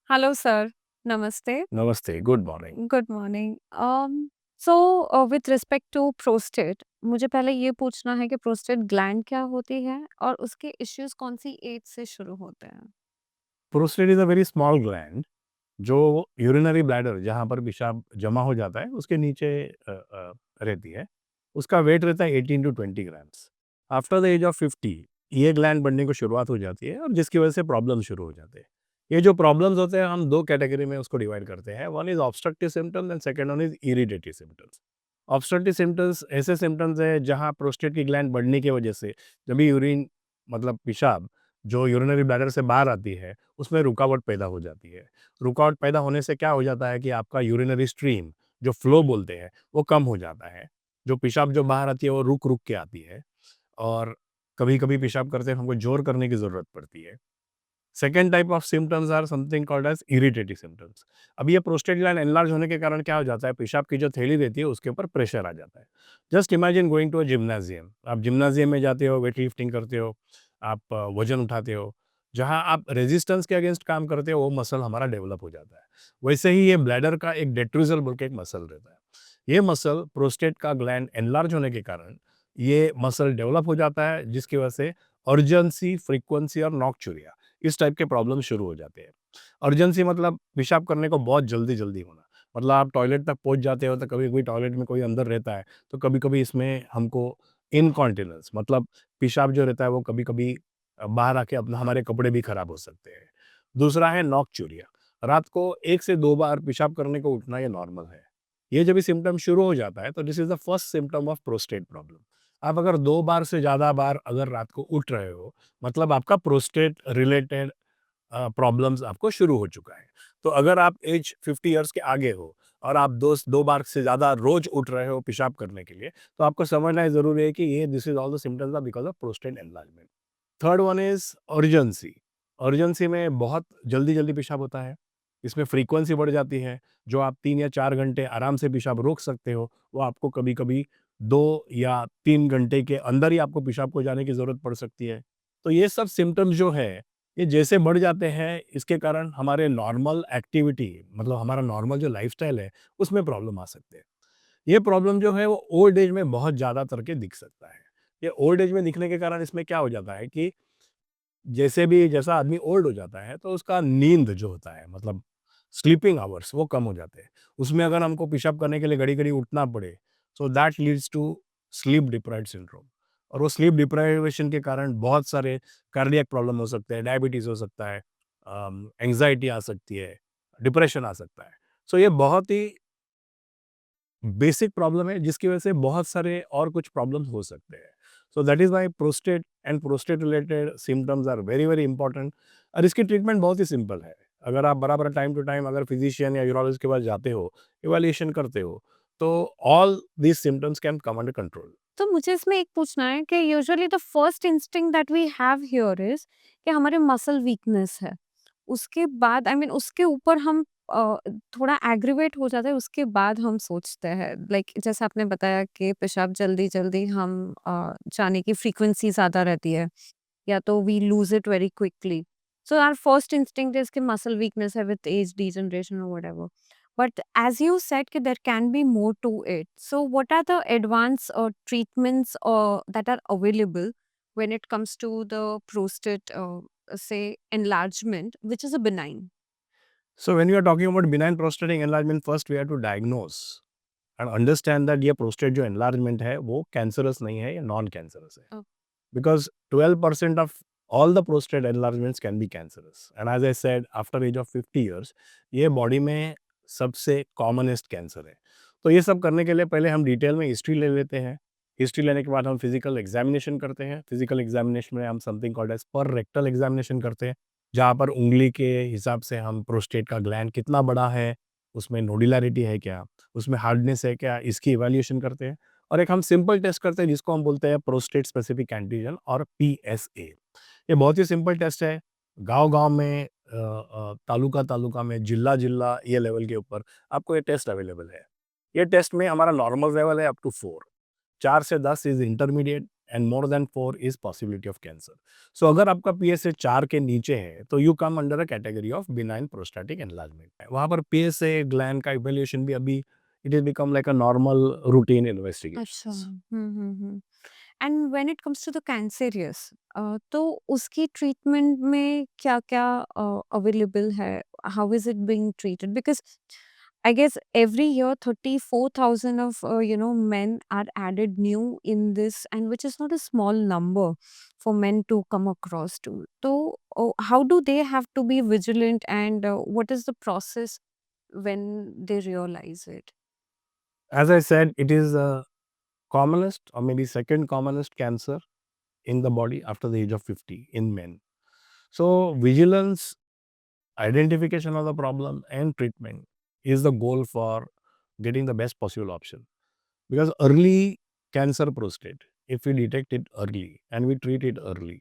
Hello sir, नमस्ते, नमस्ते, good morning. Good morning. So with respect to prostate, मुझे पहले ये पूछना है कि प्रोस्टेट ग्लैंड क्या होती है और उसके इश्यूज़ कौन-सी एज से शुरू होते हैं? Prostate is a very small gland जो यूरिनरी ब्लैडर जहाँ पर पेशाब जमा हो जाता है, उसके नीचे रहती है। उसका वेट रहता है 18 to 20 grams. After the age of 50 ये ग्लैंड बढ़ने को शुरुआत हो जाती है और जिसकी वजह से प्रॉब्लम शुरू हो जाते हैं। ये जो प्रॉब्लम्स होते हैं, हम 2 कैटेगरी में उसको डिवाइड करते हैं। One is obstructive symptoms and second one is irritative symptoms. Obstructive symptoms ऐसे सिम्पटम्स हैं जहाँ प्रोस्टेट की ग्लैंड बढ़ने की वजह से जब भी यूरिन मतलब पेशाब जो यूरिनरी ब्लैडर से बाहर आती है, उसमें रुकावट पैदा हो जाती है। रुकावट पैदा होने से क्या हो जाता है कि आपका यूरिनरी स्ट्रीम जो फ्लो बोलते हैं, वो कम हो जाता है। जो पेशाब जो बाहर आती है, वो रुक-रुक के आती है और कभी-कभी पेशाब करते वक़्त हमको ज़ोर करने की ज़रूरत पड़ती है। Second type of symptoms are something called as irritative symptoms. अब ये प्रोस्टेट ग्लैंड एनलार्ज होने के कारण क्या हो जाता है, पेशाब की जो थैली रहती है, उसके ऊपर प्रेशर आ जाता है। Just imagine going to a gymnasium. आप जिम्नाज़ियम में जाते हो, वेट लिफ्टिंग करते हो, आप वज़न उठाते हो। जहाँ आप रेजिस्टेंस के अगेंस्ट काम करते हो, वो मसल हमारा डेवलप हो जाता है। वैसे ही ये ब्लैडर का एक डेट्रिसल बोल के एक मसल रहता है। ये मसल प्रोस्टेट का ग्लैंड एनलार्ज होने के कारण ये मसल डेवलप हो जाता है, जिसकी वजह से अर्जेंसी, फ्रीक्वेंसी और नॉक्चुरिया इस टाइप के प्रॉब्लम शुरू हो जाते हैं। अर्जेंसी मतलब पेशाब करने को बहुत जल्दी-जल्दी होना। मतलब आप टॉयलेट तक पहुँच जाते हो तो कभी-कभी टॉयलेट में कोई अंदर रहता है, तो कभी-कभी इसमें हमको इनकॉन्टिनेंस मतलब पेशाब जो रहता है वो कभी-कभी बाहर आके अपना हमारे कपड़े भी खराब हो सकते हैं। दूसरा है नॉक्चुरिया। रात को 1 से 2 बार पेशाब करने को उठना ये नॉर्मल है। ये जब ये सिम्पटम शुरू हो जाता है तो this is the first symptom of prostate problem. आप अगर 2 बार से ज़्यादा बार अगर रात को उठ रहे हो, मतलब आपका प्रोस्टेट रिलेटेड प्रॉब्लम्स आपको शुरू हो चुका है। तो अगर आप एज 50 इयर्स के आगे हो और आप 2 बार से ज़्यादा रोज़ उठ रहे हो पेशाब करने के लिए, तो आपको समझना ये ज़रूरी है कि ये this is all the symptoms are because of prostate enlargement. Third one is urgency. Urgency में बहुत जल्दी-जल्दी पेशाब होता है। इसमें फ्रीक्वेंसी बढ़ जाती है। जो आप 3 या 4 घंटे आराम से पेशाब रोक सकते हो, वो आपको कभी-कभी 2 या 3 घंटे के अंदर ही आपको पेशाब को जाने की ज़रूरत पड़ सकती है। तो ये सब सिम्पटम्स जो है, ये जैसे बढ़ जाते हैं, इसके कारण हमारे नॉर्मल एक्टिविटी मतलब हमारा नॉर्मल जो लाइफ़स्टाइल है, उसमें प्रॉब्लम आ सकते हैं। ये प्रॉब्लम जो है वो ओल्ड एज में बहुत ज़्यादा करके दिख सकता है। ये ओल्ड एज में दिखने के कारण इसमें क्या हो जाता है कि जैसा आदमी ओल्ड हो जाता है तो उसका नींद जो होता है मतलब स्लीपिंग आवर्स वो कम हो जाते हैं। उसमें अगर हमको पेशाब करने के लिए घड़ी-घड़ी उठना पड़े, so that leads to sleep deprived syndrome और वो स्लीप डिप्राइवेशन के कारण बहुत सारे कार्डियक प्रॉब्लम हो सकते हैं, डायबिटीज़ हो सकता है, एंग्ज़ायटी आ सकती है, डिप्रेशन आ सकता है। सो ये बहुत ही बेसिक प्रॉब्लम है जिसकी वजह से बहुत सारे और कुछ प्रॉब्लम्स हो सकते हैं। So that is why prostate and prostate related symptoms are very, very important और इसकी ट्रीटमेंट बहुत ही सिंपल है। अगर आप बराबर टाइम टू टाइम अगर फिजिशियन या यूरोलॉजिस्ट के पास जाते हो, इवैल्यूएशन करते हो, तो all these symptoms can come under control. तो मुझे इसमें एक पूछना है कि usually the first instinct that we have here is कि हमारे मसल वीकनेस है। उसके बाद उसके ऊपर हम अ, थोड़ा एग्रीवेट हो जाता है, उसके बाद हम सोचते हैं लाइक जैसे आपने बताया कि पेशाब जल्दी-जल्दी हम जाने की फ्रीक्वेंसी ज़्यादा रहती है। या तो we lose it very quickly. So our first instinct is कि muscle weakness है with age degeneration or whatever. But as you said कि there can be more to it. So what are the advanced treatments that are available when it comes to the prostate say enlargement which is a benign? So when you are talking about benign prostatic enlargement, first we have to diagnose and understand that ये prostate जो enlargement है वो cancerous नहीं है, ये non cancerous है। Oh, Because 12% of all the prostate enlargements can be cancerous. And as I said, after age of 50 years, ये body में सबसे कॉमनेस्ट कैंसर है। तो ये सब करने के लिए पहले हम डिटेल में हिस्ट्री ले लेते हैं। हिस्ट्री लेने के बाद हम फिजिकल एग्जामिनेशन करते हैं। फिजिकल एग्जामिनेशन में हम something called as per rectal examination करते हैं, जहाँ पर उंगली के हिसाब से हम प्रोस्टेट का ग्लैंड कितना बड़ा है, उसमें नोडुलैरिटी है क्या, उसमें हार्डनेस है क्या, इसकी इवैल्यूएशन करते हैं। और एक हम सिंपल टेस्ट करते हैं जिसको हम बोलते हैं प्रोस्टेट स्पेसिफिक एंटीजन और पीएसए। ये बहुत ही सिंपल टेस्ट है। गाँव-गाँव में तालुका-तालुका में, जिला-जिला ये लेवल के ऊपर आपको ये टेस्ट अवेलेबल है। ये टेस्ट में हमारा नॉर्मल लेवल है अप टू 4, 4 से 10 is intermediate, and more than 4 is possibility of cancer. So अगर आपका PSA 4 के नीचे है तो you come under a category of benign prostatic enlargement. वहाँ पर PSA gland का evaluation भी अभी it has become like a normal routine अच्छा। investigations. And when it comes to the cancerous तो उसकी ट्रीटमेंट में क्या-क्या अवेलेबल है? How is it being treated? Because I guess every year 34,000 of men are added new in this, and which is not a small number for men to come across to. So how do they have to be vigilant, and what is the process when they realize it? As I said, it is the commonest or maybe second commonest cancer in the body after the age of 50 in men. So vigilance, identification of the problem and treatment is the goal for getting the best possible option. Because early cancer prostate, if we detect it early and we treat it early,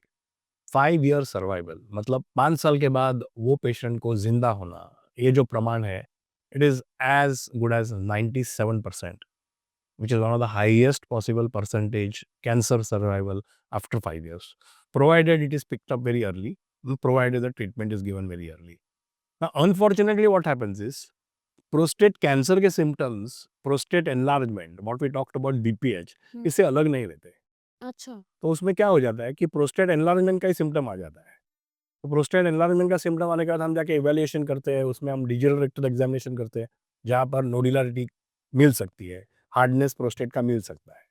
5 year survival, मतलब 5 साल के बाद वो patient को जिंदा होना, ये जो प्रमाण है, it is as good as 97%, which is one of the highest possible percentage cancer survival after 5 years, provided it is picked up very early, provided the treatment is given very early. Now, unfortunately, what happens is prostate cancer के symptoms, prostate enlargement, what we talked about BPH, इससे अलग नहीं रहते। अच्छा। तो उसमें क्या हो जाता है कि प्रोस्टेट एनलार्जमेंट का ही सिम्टम आ जाता है। तो प्रोस्टेट एनलार्जमेंट का सिम्टम आने के बाद हम जाके इवैल्यूएशन करते हैं, उसमें हम डिजिटल रेक्टल एग्जामिनेशन करते हैं, जहाँ पर नोडुलैरिटी मिल सकती है, हार्डनेस प्रोस्टेट का मिल सकता है।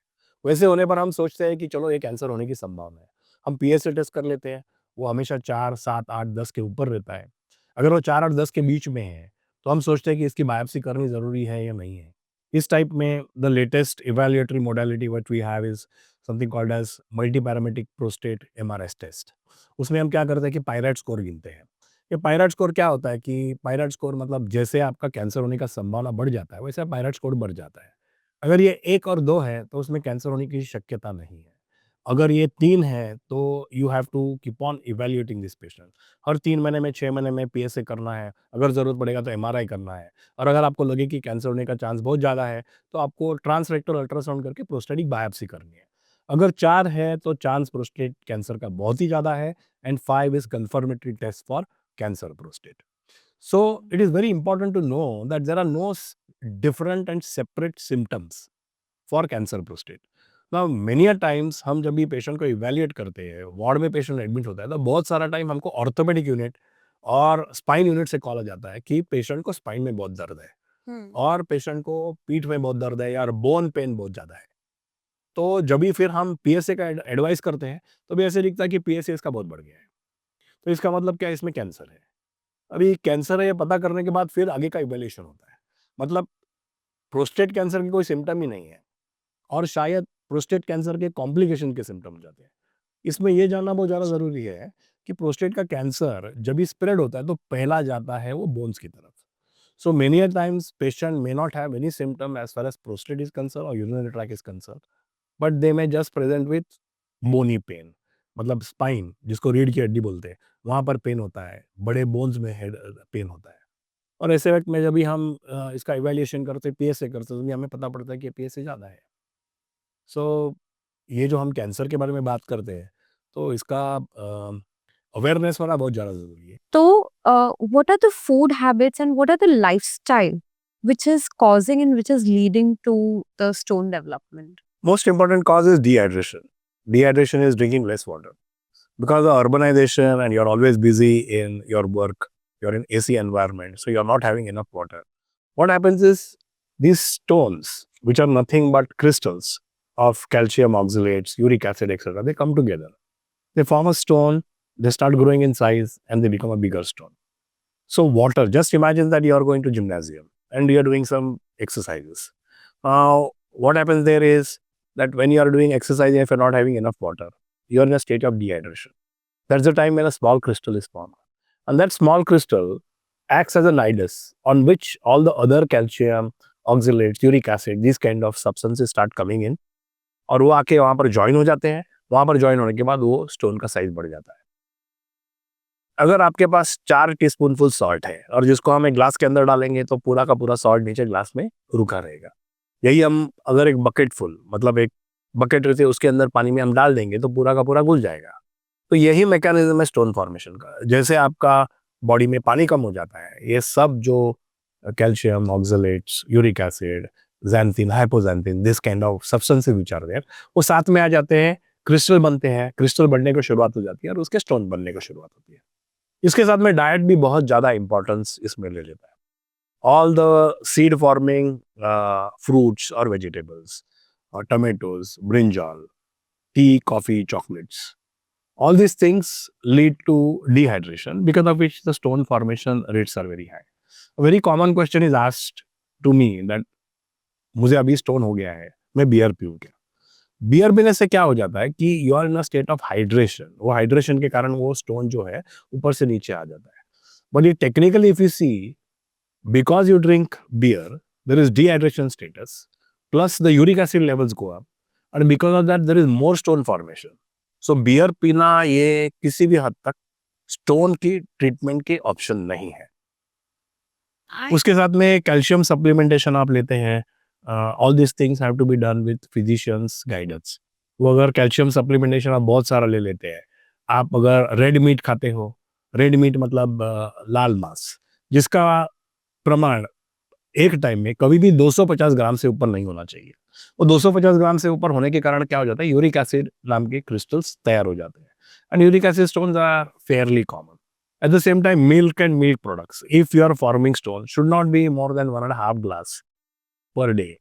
वैसे होने पर हम सोचते हैं कि चलो ये कैंसर होने की संभावना है। हम पीएसए टेस्ट कर लेते हैं, वो हमेशा 4, 7, 8, 10 के ऊपर रहता है। अगर वो 4 और 10 के बीच में है, तो हम सोचते हैं कि इसकी बायोप्सी करनी ज़रूरी है या नहीं है। इस टाइप में the latest evaluatory modality what we have is something called as multiparametric prostate MRS test. उसमें हम क्या करते हैं कि पायराइट स्कोर गिनते हैं। ये पायराइट स्कोर क्या होता है कि पायराइट स्कोर मतलब जैसे आपका कैंसर होने का संभावना बढ़ जाता है, वैसे पायराइट स्कोर बढ़ जाता है। अगर ये 1 और 2 है, तो उसमें कैंसर होने की शक्यता नहीं है। अगर ये 3 है, तो you have to keep on evaluating this patient. हर 3 महीने में, 6 महीने में पीएसए करना है, अगर ज़रूरत पड़ेगा तो एमआरआई करना है, और अगर आपको लगे कि कैंसर होने का चांस बहुत ज़्यादा है, तो आपको ट्रांसरेक्टल अल्ट्रासाउंड करके प्रोस्टेटिक बायोप्सी करनी है। अगर 4 है, तो चांस प्रोस्टेट कैंसर का बहुत ही ज़्यादा है, and 5 is confirmatory test for cancer prostate. So it is very important to know that there are no different and separate symptoms for cancer prostate. Now many a times हम जब भी patient को evaluate करते हैं, ward में patient admit होता है, तो बहुत सारा टाइम हमको ऑर्थोपेडिक यूनिट और स्पाइन यूनिट से कॉल आ जाता है कि पेशेंट को स्पाइन में बहुत दर्द है, और पेशेंट को पीठ में बहुत दर्द है, या बोन पेन बहुत ज़्यादा है। तो जब भी फिर हम पीएसए का एडवाइस करते हैं, तो भी ऐसे दिखता है कि पीएसए इसका बहुत बढ़ गया है। तो इसका मतलब क्या है, इसमें कैंसर है। अभी कैंसर है ये पता करने के बाद फिर आगे का इवैल्यूएशन होता है। मतलब प्रोस्टेट कैंसर की कोई सिम्पटम ही नहीं है, और शायद प्रोस्टेट कैंसर के कॉम्प्लिकेशन के सिम्पटम हो जाते हैं। इसमें ये जानना बहुत ज़्यादा ज़रूरी है कि प्रोस्टेट का कैंसर जब भी स्प्रेड होता है, तो पहला जाता है वो बोन्स की तरफ। So many a times patient may not have any symptom as far as prostate is concern और urinary tract is concern, but they may just present with bony pain, मतलब स्पाइन जिसको रीढ़ की हड्डी बोलते हैं, वहाँ पर पेन होता है, बड़े बोन्स में हेड पेन होता है। और ऐसे वक्त में जब भी हम इसका इवैल्यूएशन करते, पीएसए करते, तो भी हमें पता पड़ता है कि पीएसए ज़्यादा है। सो ये जो हम कैंसर के बारे में बात करते हैं, तो इसका अवेयरनेस होना बहुत ज़्यादा ज़रूरी है। So, what are the food habits and what are the lifestyle which is causing and which is leading to the stone development? Most important cause is dehydration. Dehydration is drinking less water. Because of urbanization and you're always busy in your work, you're in AC environment, so you're not having enough water. What happens is these stones, which are nothing but crystals of calcium oxalates, uric acid, etc., they come together. They form a stone, they start growing in size, and they become a bigger stone. So water, just imagine that you are going to gymnasium and you are doing some exercises. Now, what happens there is that when you are doing exercise, if you're not having enough water, you are in a state of dehydration. That's the time when a small crystal is formed. And that small crystal acts as a nidus on which all the other calcium, oxalates, uric acid, these kind of substances start coming in. और वो आके वहाँ पर join हो जाते हैं, वहाँ पर ज्वाइन होने के बाद वो स्टोन का साइज बढ़ जाता है। अगर आपके पास 4 टीस्पूनफुल सॉल्ट है और जिसको हम एक ग्लास के अंदर डालेंगे, तो पूरा का पूरा सॉल्ट नीचे ग्लास में रुका रहेगा। यही हम अगर एक बकेट फुल, मतलब एक बकेट रहती है उसके अंदर पानी में हम डाल देंगे तो पूरा का पूरा घुल जाएगा। तो यही मैकेनिज्म है स्टोन फॉर्मेशन का। जैसे आपका बॉडी में पानी कम हो जाता है, ये सब जो calcium, oxalates, uric acid, xanthine, hypoxanthine, this kind of substances which are there, वो साथ में आ जाते हैं, क्रिस्टल बनते हैं, क्रिस्टल बनने की शुरुआत हो जाती है और उसके स्टोन बनने की शुरुआत होती है। इसके साथ में डाइट भी बहुत ज़्यादा इंपॉर्टेंस इसमें ले लेता है। All the seed forming fruits और vegetables, tomatoes, brinjal, tea, coffee, chocolates, all these things lead to dehydration, because of which the stone formation rates are very high. A very common question is asked to me that मुझे अभी stone हो गया है, मैं beer पीऊँ क्या? Beer पीने से क्या हो जाता है कि you are in a state of hydration, वो हाइड्रेशन के कारण वो स्टोन जो है ऊपर से नीचे आ जाता है। बट ये technically if you see, because you drink beer, there is dehydration status, plus the uric acid levels go up, and because of that there is more stone formation. So beer पीना ये किसी भी हद तक stone की treatment के option नहीं है। उसके साथ में कैल्शियम सप्लीमेंटेशन आप लेते हैं, all this things have to be done with physicians guidance. वो अगर कैल्शियम सप्लीमेंटेशन आप बहुत सारा ले लेते हैं, आप अगर रेड मीट खाते हो, रेड मीट मतलब लाल मांस, जिसका प्रमाण एक टाइम में कभी भी 250 ग्राम से ऊपर नहीं होना चाहिए। वो 250 ग्राम से ऊपर होने के कारण क्या हो जाता है, यूरिक एसिड नाम के क्रिस्टल्स तैयार हो जाते हैं, and uric acid stones are fairly common. At the same time, milk and milk products, if you are forming stone, should not be more than 1.5 glass per day.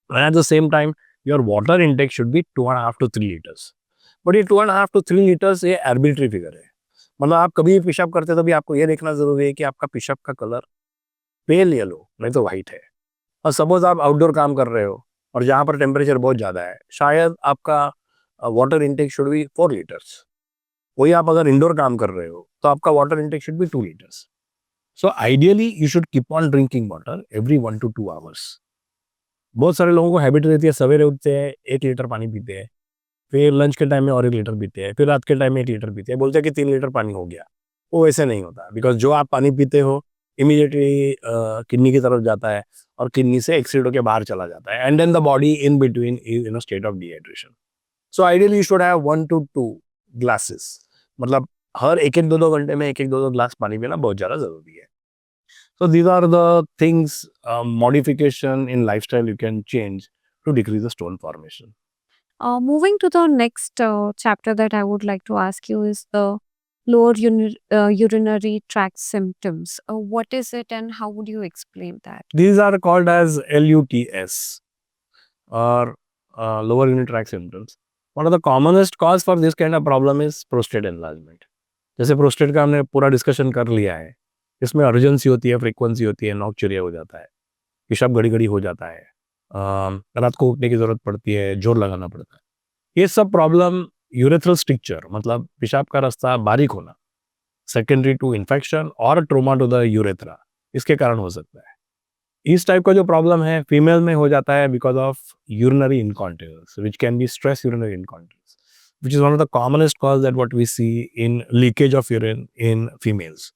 And at the same time, your water intake should be 2.5 to 3 liters. But ये 2.5 to 3 liters ये arbitrary figure है। मतलब आप कभी भी पेशाब करते हो तभी आपको ये देखना जरूरी है कि आपका पेशाब का कलर पेल येलो नहीं तो व्हाइट है। और सपोज आप आउटडोर काम कर रहे हो और जहाँ पर टेम्परेचर बहुत ज़्यादा है, शायद आपका water intake should be 4 litres. वही आप अगर इंडोर काम कर रहे हो तो आपका water intake should be 2 litres. So ideally you should keep on drinking water every 1 to 2 hours. बहुत सारे लोगों को हैबिट रहती है, सवेरे उठते हैं 1 लीटर पानी पीते हैं, फिर लंच के टाइम में और 1 लीटर पीते हैं, फिर रात के टाइम में 1 लीटर पीते हैं, बोलते हैं कि 3 लीटर पानी हो गया। वो वैसे नहीं होता, बिकॉज जो आप पानी पीते हो इमीडिएटली किडनी की तरफ जाता है और किडनी से एक्सीड होकर बाहर चला जाता है, and then the body in between is in a state of dehydration. So ideally you should have 1 to 2 glasses, मतलब हर 1-1, 2-2 घंटे में 1-1, 2-2 ग्लास पानी पीना बहुत ज़्यादा ज़रूरी है। So these are the things, modification in lifestyle you can change to decrease the stone formation. Moving to the next chapter that I would like to ask you is the urinary tract symptoms. What is it and how would you explain that? These are called as LUTS, or lower urinary tract symptoms. One of the commonest cause for this kind of problem is prostate enlargement. जैसे prostate का हमने पूरा discussion कर लिया है, इसमें urgency होती है, फ्रीक्वेंसी होती है, नॉक्चुरिया हो जाता है, पेशाब घड़ी घड़ी हो जाता है, रात को उठने की जरूरत पड़ती है, जोर लगाना पड़ता है। ये सब प्रॉब्लम यूरेथ्रल स्ट्रिक्चर मतलब पेशाब का रास्ता बारीक होना, सेकेंडरी टू इन्फेक्शन और ट्रोमा टू द यूरेथ्रा, इसके कारण हो सकता है। इस टाइप का जो प्रॉब्लम है फीमेल में हो जाता है because of urinary incontinence, which can be stress urinary incontinence, which is one of the commonest cause that what we see in leakage of urine in females,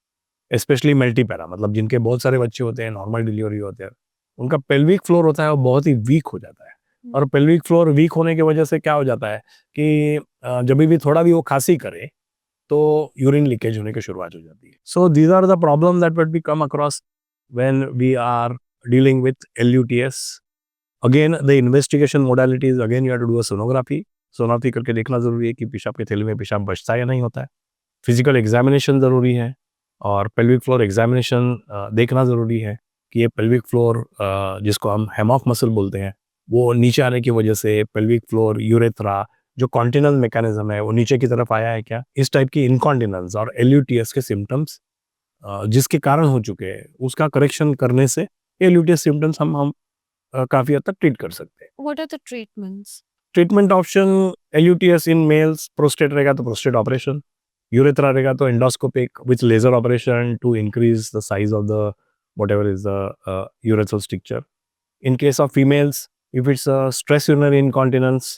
specially multipara, मतलब जिनके बहुत सारे बच्चे होते हैं, नॉर्मल डिलीवरी होते हैं, उनका पेल्विक फ्लोर होता है वो बहुत ही वीक हो जाता है। और पेल्विक फ्लोर वीक होने की वजह से क्या हो जाता है कि जब भी थोड़ा भी वो खांसी करे तो यूरिन लीकेज होने की शुरुआत हो जाती है। So these are the problem that we come across when we are dealing with LUTS। Again the investigation modalities, again you have to do a sonography. Sonography करके देखना जरूरी है कि पेशाब के थैली में पेशाब बचता है या नहीं होता है। फिजिकल एग्जामिनेशन जरूरी है और पेल्विक फ्लोर एग्जामिनेशन देखना ज़रूरी है कि ये पेल्विक फ्लोर जिसको हम हैमॉक मसल बोलते हैं वो नीचे आने की वजह से पेल्विक फ्लोर यूरेथ्रा जो कॉन्टिनेंस मैकेनिज्म है वो नीचे की तरफ आया है क्या। इस टाइप की इनकॉन्टिनेंस और LUTS के सिम्टम्स जिसके कारण हो चुके हैं उसका करेक्शन करने से LUTS सिम्टम्स हम काफ़ी हद तक ट्रीट कर सकते हैं। What are the treatments? Treatment option LUTS in males, prostate रहेगा तो प्रोस्टेट ऑपरेशन, यूरेथ्रा रहेगा तो endoscopic with laser operation to increase the size of the whatever is the urethral stricture. In case of females, if it's a stress urinary incontinence,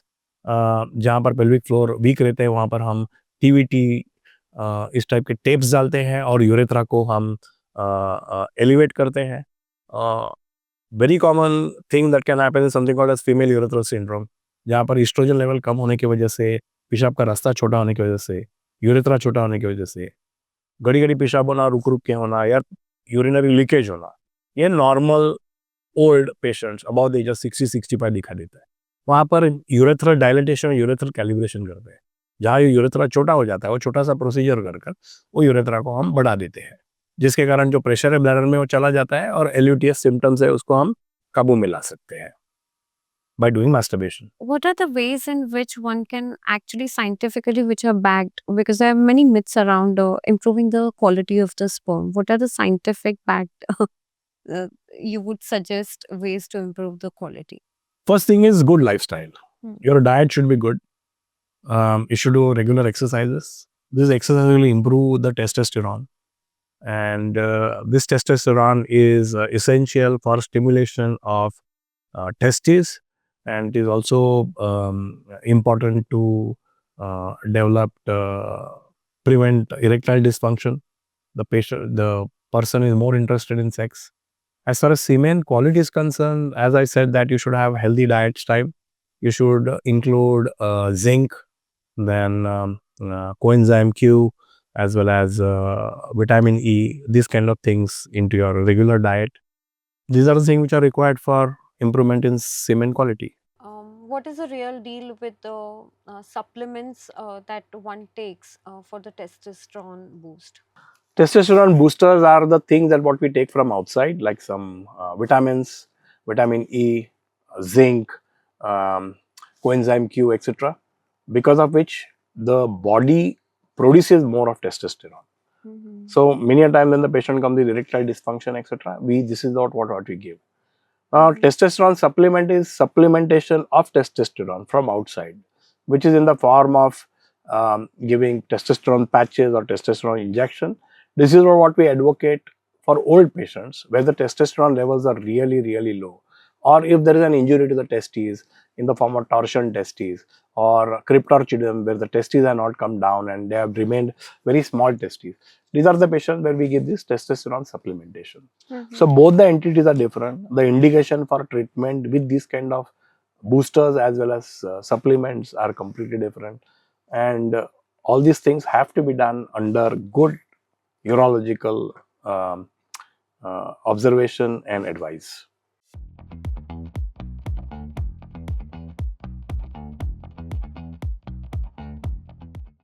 जहाँ पर pelvic floor weak रहते हैं वहाँ पर हम TVT इस टाइप के टेप्स डालते हैं और यूरेथ्रा को हम एलिवेट करते हैं। Very common thing that can happen is something called as female urethral syndrome. जहाँ पर एस्ट्रोजन लेवल कम होने की वजह से, पेशाब का रास्ता छोटा होने की वजह से, यूरेथ्रा छोटा होने की वजह से, घड़ी-घड़ी पेशाब होना, रुक-रुक के होना या यूरिनरी लीकेज होना, ये normal old patients about the age of 60-65 दिखा देता है। वहाँ पर यूरेथ्रल डायलेटेशन, यूरेथ्रल कैलिब्रेशन करते हैं। जहाँ ये यूरेथ्रा छोटा हो जाता है, वो छोटा-सा प्रोसीजर कर कर वो यूरेथ्रा को हम बढ़ा देते हैं। जिसके कारण जो प्रेशर है ब्लैडर में वो चला जाता है और एलयूटीएस सिम्पटम्स है उसको हम काबू में ला सकते हैं by doing masturbation. What are the ways in which one can actually scientifically, which are backed? Because there are many myths around improving the quality of the sperm. What are the scientific backed you would suggest ways to improve the quality? First thing is good lifestyle. Hmm. Your diet should be good. You should do regular exercises. This exercise will improve the testosterone. And this testosterone is essential for stimulation of testes, and it is also important to develop prevent erectile dysfunction. The person is more interested in sex. As far as semen quality is concerned, as I said, that you should have healthy diet style. You should include zinc, then coenzyme Q, as well as vitamin E, these kind of things into your regular diet. These are the things which are required for improvement in semen quality. What is the real deal with the supplements that one takes for the testosterone boost? Testosterone boosters are the things that what we take from outside, like some vitamins, vitamin E, zinc, um, coenzyme Q, etc. Because of which the body produces more of testosterone. Mhm. So many a time when the patient comes with erectile dysfunction, etc., we this is not what we give. Testosterone supplement is supplementation of testosterone from outside, which is in the form of giving testosterone patches or testosterone injection. This is what we advocate for old patients where the testosterone levels are really, really low, or if there is an injury to the testes in the form of torsion testes or cryptorchidism where the testes have not come down and they have remained very small testes. These are the patients where we give this testosterone supplementation. So Mhm. both the entities are different. The indication for treatment with these kind of boosters as well as supplements are completely different, and all these things have to be done under good urological observation and advice.